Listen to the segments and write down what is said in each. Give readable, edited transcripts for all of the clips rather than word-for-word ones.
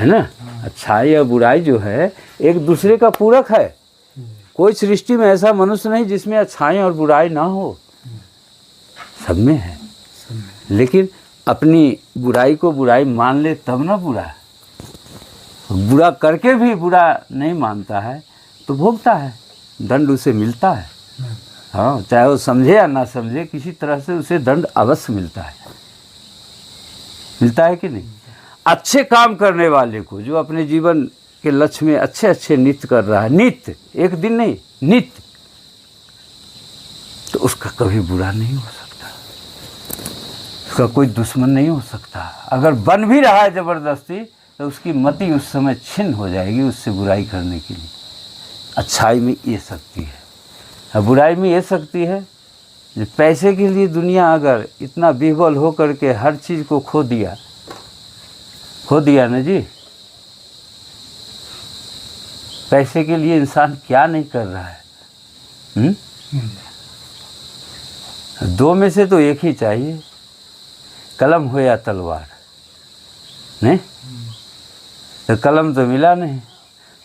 है ना। अच्छाई और बुराई जो है एक दूसरे का पूरक है। कोई सृष्टि में ऐसा मनुष्य नहीं जिसमें अच्छाई और बुराई ना हो, सब में है। लेकिन अपनी बुराई को बुराई मान ले तब ना बुरा, बुरा करके भी बुरा नहीं मानता है तो भोगता है, दंड उसे मिलता है। हाँ, चाहे वो समझे या ना समझे, किसी तरह से उसे दंड अवश्य मिलता है। मिलता है कि नहीं। अच्छे काम करने वाले को, जो अपने जीवन के लक्ष्य में अच्छे अच्छे नित्य कर रहा है, नित्य, एक दिन नहीं, नित्य, तो उसका कभी बुरा नहीं हो सकता, उसका कोई दुश्मन नहीं हो सकता। अगर बन भी रहा है जबरदस्ती तो उसकी मति उस समय छिन्न हो जाएगी उससे बुराई करने के लिए। अच्छाई में ये शक्ति है और बुराई में ये शक्ति है। जो पैसे के लिए दुनिया अगर इतना विह्वल हो करके हर चीज़ को खो दिया ना जी, पैसे के लिए इंसान क्या नहीं कर रहा है। दो में से तो एक ही चाहिए, कलम हो या तलवार। नहीं तो कलम तो मिला नहीं,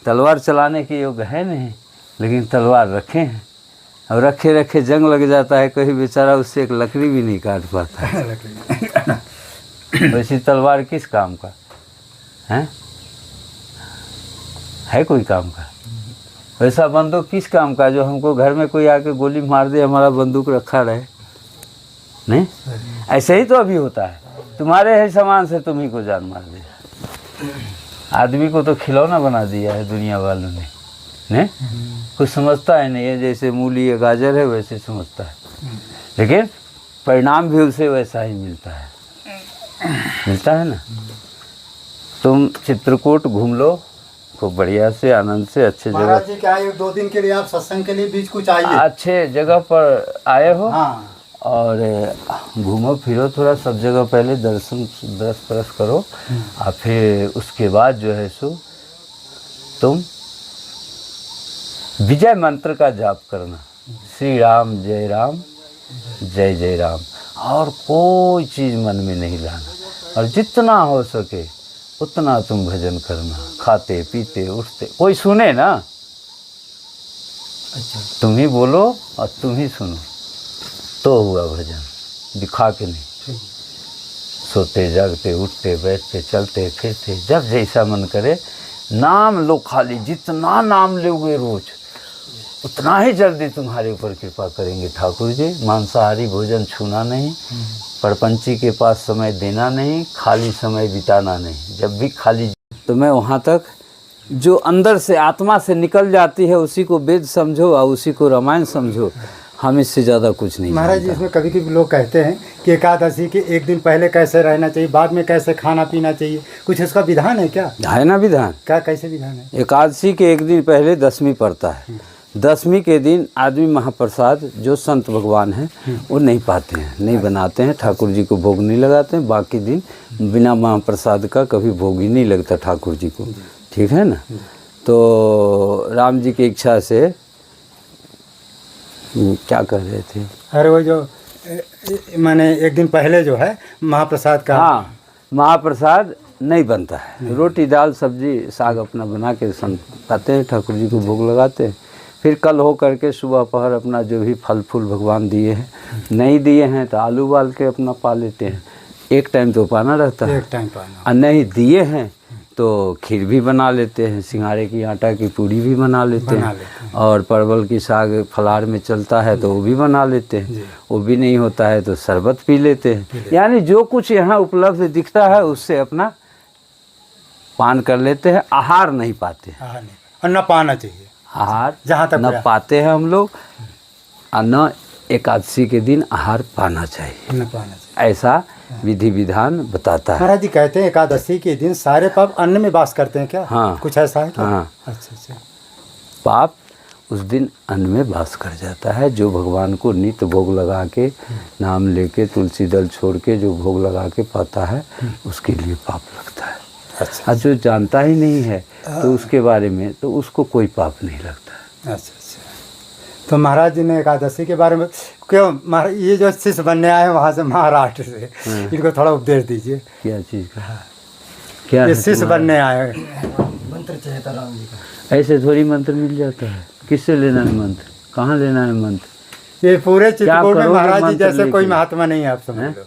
तलवार चलाने के योग्य है नहीं, लेकिन तलवार रखे हैं और रखे रखे जंग लग जाता है, कहीं बेचारा उससे एक लकड़ी भी नहीं काट पाता है। वैसी तलवार किस काम का है कोई काम का। वैसा बंदूक किस काम का, जो हमको घर में कोई आके गोली मार दे, हमारा बंदूक रखा रहे। नहीं, ऐसे ही तो अभी होता है, तुम्हारे है सामान से तुम ही को जान मार दे। आदमी को तो खिलौना बना दिया है दुनिया वालों ने। नहीं, कुछ समझता है नहीं है, जैसे मूली या गाजर है वैसे समझता है, लेकिन परिणाम भी उसे वैसा ही मिलता है ना। तुम चित्रकूट घूम लो खूब बढ़िया से, आनंद से, अच्छे जगह। महाराज जी क्या है, 2 दिन के लिए आप सत्संग के लिए बीच कुछ आइए, अच्छे जगह पर आए हो। हाँ। और घूमो फिरो थोड़ा सब जगह, पहले दर्शन परस करो और फिर उसके बाद जो है सो तुम विजय मंत्र का जाप करना, श्री राम जय जय जय राम, और कोई चीज़ मन में नहीं लाना। और जितना हो सके उतना तुम भजन करना, खाते पीते उठते, कोई सुने ना। अच्छा, तुम ही बोलो और तुम ही सुनो तो हुआ भजन, दिखा के नहीं। सोते जागते उठते बैठते चलते फिरते जब जैसा मन करे नाम लो, खाली जितना नाम लोगे रोज उतना ही जल्दी तुम्हारे ऊपर कृपा करेंगे ठाकुर जी। मांसाहारी भोजन छूना नहीं, परपंची के पास समय देना नहीं, खाली समय बिताना नहीं। जब भी खाली तो मैं वहाँ तक जो अंदर से आत्मा से निकल जाती है उसी को वेद समझो और उसी को रामायण समझो। हम इससे ज़्यादा कुछ नहीं। महाराज जी, इसमें कभी कभी लोग कहते हैं कि एकादशी के एक दिन पहले कैसे रहना चाहिए, बाद में कैसे खाना पीना चाहिए, कुछ इसका विधान है क्या? है ना विधान। क्या, कैसे विधान है? एकादशी के एक दिन पहले दशमी पड़ता है। दशमी के दिन आदमी महाप्रसाद जो संत भगवान हैं वो नहीं पाते हैं, नहीं बनाते हैं, ठाकुर जी को भोग नहीं लगाते हैं। बाकी दिन बिना महाप्रसाद का कभी भोग ही नहीं लगता ठाकुर जी को। ठीक है ना। तो राम जी की इच्छा से क्या कर रहे थे? अरे वो जो माने एक दिन पहले जो है महाप्रसाद का, हाँ, महाप्रसाद नहीं बनता है। रोटी दाल सब्जी साग अपना बना के संत खाते हैं, ठाकुर जी को भोग लगाते हैं। फिर कल हो करके सुबह पहर अपना जो भी फल फूल भगवान दिए हैं, नहीं दिए हैं तो आलू उबाल के अपना पा लेते हैं। एक टाइम तो पाना रहता है, एक टाइम पाना। और नहीं दिए हैं तो खीर भी बना लेते हैं, सिंघाड़े की आटा की पूड़ी भी बना लेते हैं, और परवल की साग फलार में चलता है तो वो भी बना लेते हैं। वो भी नहीं होता है तो शरबत पी लेते हैं। यानी जो कुछ यहाँ उपलब्ध दिखता है उससे अपना पान कर लेते हैं। आहार नहीं पाते हैं, और न पाना चाहिए आहार जहाँ तक न पाते हैं हम लोग, और न एकादशी के दिन आहार पाना चाहिए, न पाना चाहिए। ऐसा विधि विधान बताता है। महाराज जी कहते हैं एकादशी के दिन सारे पाप अन्न में वास करते हैं क्या? हाँ, कुछ ऐसा है क्या? हाँ, अच्छा अच्छा। पाप उस दिन अन्न में वास कर जाता है। जो भगवान को नित्य भोग लगा के नाम लेके तुलसी दल छोड़ के जो भोग लगा के पाता है उसके लिए पाप लगता है। अच्छा। और जो जानता ही नहीं है तो उसके बारे में तो उसको कोई पाप नहीं लगता है। अच्छा अच्छा। तो महाराज जी ने एकादशी के बारे में क्यों, महाराज ये जो शिष्य बनने आए वहाँ से महाराष्ट्र से, इनको थोड़ा उपदेश दीजिए। क्या चीज़ का? क्या ये है शिष्य तुम्हारा? बनने आए हैं। मंत्र चाहिए था राम जी का। ऐसे थोड़ी मंत्र मिल जाता है। किससे लेना है मंत्र? कहाँ लेना है मंत्र? ये पूरे चित्रकूट में करोगे महाराज जी मंत्र जैसे कोई लेके? महात्मा नहीं है, आप समझ हैं? लो।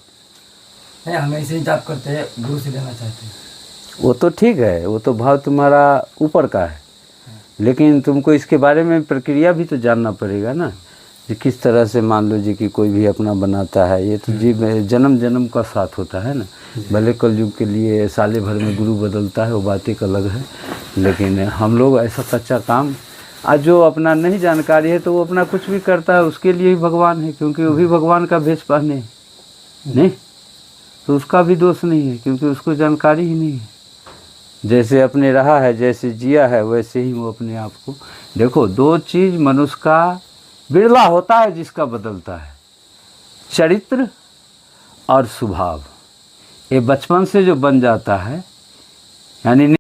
नहीं, हम ऐसे ही जाप करते हैं, गुरु से लेना चाहते हैं। वो तो ठीक है, वो तो भाव तुम्हारा ऊपर का है, लेकिन तुमको इसके बारे में प्रक्रिया भी तो जानना पड़ेगा ना, कि किस तरह से मान लो जी कि कोई भी अपना बनाता है। ये तो जी जन्म जन्म का साथ होता है ना। भले कलयुग के लिए साले भर में गुरु बदलता है, वो बात एक अलग है, लेकिन हम लोग ऐसा कच्चा काम, आज जो अपना नहीं जानकारी है तो वो अपना कुछ भी करता है, उसके लिए ही भगवान है, क्योंकि वो भी भगवान का भेष पहने हैं। नहीं तो उसका भी दोष नहीं है, क्योंकि उसको जानकारी ही नहीं है। जैसे अपने रहा है, जैसे जिया है, वैसे ही वो अपने आप को। देखो, दो चीज़ मनुष्य का बिरला होता है जिसका बदलता है, चरित्र और स्वभाव। ये बचपन से जो बन जाता है, यानी